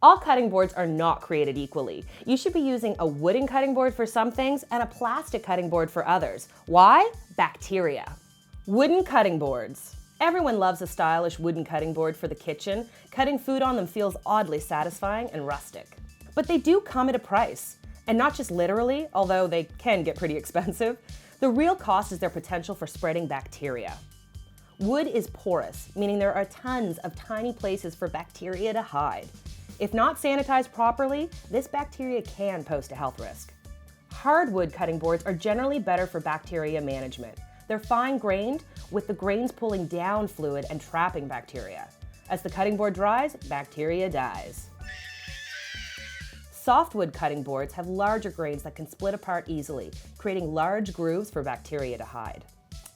All cutting boards are not created equally. You should be using a wooden cutting board for some things and a plastic cutting board for others. Why? Bacteria. Wooden cutting boards. Everyone loves a stylish wooden cutting board for the kitchen. Cutting food on them feels oddly satisfying and rustic. But they do come at a price. And not just literally, although they can get pretty expensive. The real cost is their potential for spreading bacteria. Wood is porous, meaning there are tons of tiny places for bacteria to hide. If not sanitized properly, this bacteria can pose a health risk. Hardwood cutting boards are generally better for bacteria management. They're fine-grained, with the grains pulling down fluid and trapping bacteria. As the cutting board dries, bacteria dies. Softwood cutting boards have larger grains that can split apart easily, creating large grooves for bacteria to hide.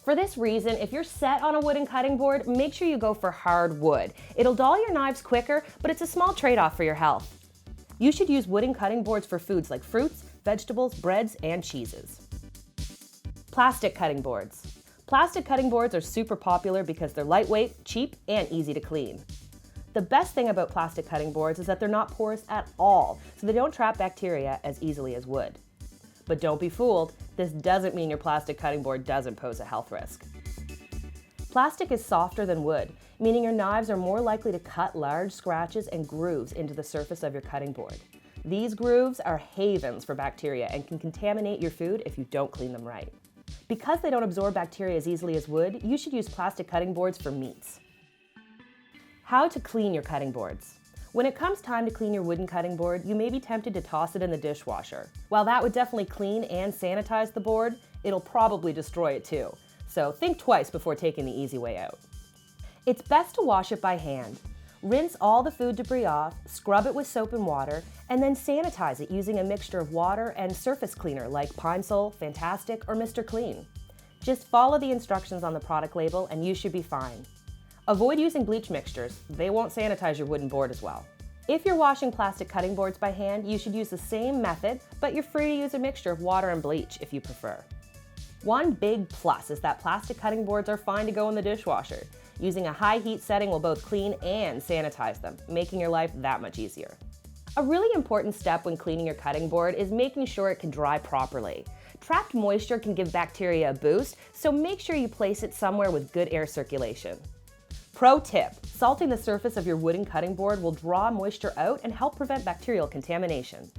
For this reason, if you're set on a wooden cutting board, make sure you go for hardwood. It'll dull your knives quicker, but it's a small trade-off for your health. You should use wooden cutting boards for foods like fruits, vegetables, breads, and cheeses. Plastic cutting boards. Plastic cutting boards are super popular because they're lightweight, cheap, and easy to clean. The best thing about plastic cutting boards is that they're not porous at all, so they don't trap bacteria as easily as wood. But don't be fooled, this doesn't mean your plastic cutting board doesn't pose a health risk. Plastic is softer than wood, meaning your knives are more likely to cut large scratches and grooves into the surface of your cutting board. These grooves are havens for bacteria and can contaminate your food if you don't clean them right. Because they don't absorb bacteria as easily as wood, you should use plastic cutting boards for meats. How to clean your cutting boards. When it comes time to clean your wooden cutting board, you may be tempted to toss it in the dishwasher. While that would definitely clean and sanitize the board, it'll probably destroy it too. So think twice before taking the easy way out. It's best to wash it by hand. Rinse all the food debris off, scrub it with soap and water, and then sanitize it using a mixture of water and surface cleaner like Pine Sol, Fantastic, or Mr. Clean. Just follow the instructions on the product label and you should be fine. Avoid using bleach mixtures. They won't sanitize your wooden board as well. If you're washing plastic cutting boards by hand, you should use the same method, but you're free to use a mixture of water and bleach if you prefer. One big plus is that plastic cutting boards are fine to go in the dishwasher. Using a high heat setting will both clean and sanitize them, making your life that much easier. A really important step when cleaning your cutting board is making sure it can dry properly. Trapped moisture can give bacteria a boost, so make sure you place it somewhere with good air circulation. Pro tip, salting the surface of your wooden cutting board will draw moisture out and help prevent bacterial contamination.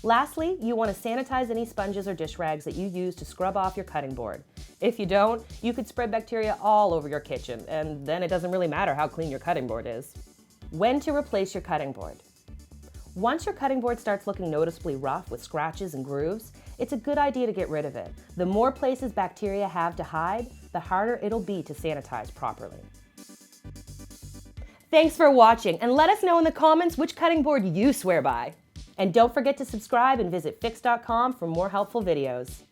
Lastly, you want to sanitize any sponges or dish rags that you use to scrub off your cutting board. If you don't, you could spread bacteria all over your kitchen, and then it doesn't really matter how clean your cutting board is. When to replace your cutting board. Once your cutting board starts looking noticeably rough with scratches and grooves, it's a good idea to get rid of it. The more places bacteria have to hide, the harder it'll be to sanitize properly. Thanks for watching, and let us know in the comments which cutting board you swear by. And don't forget to subscribe and visit Fix.com for more helpful videos.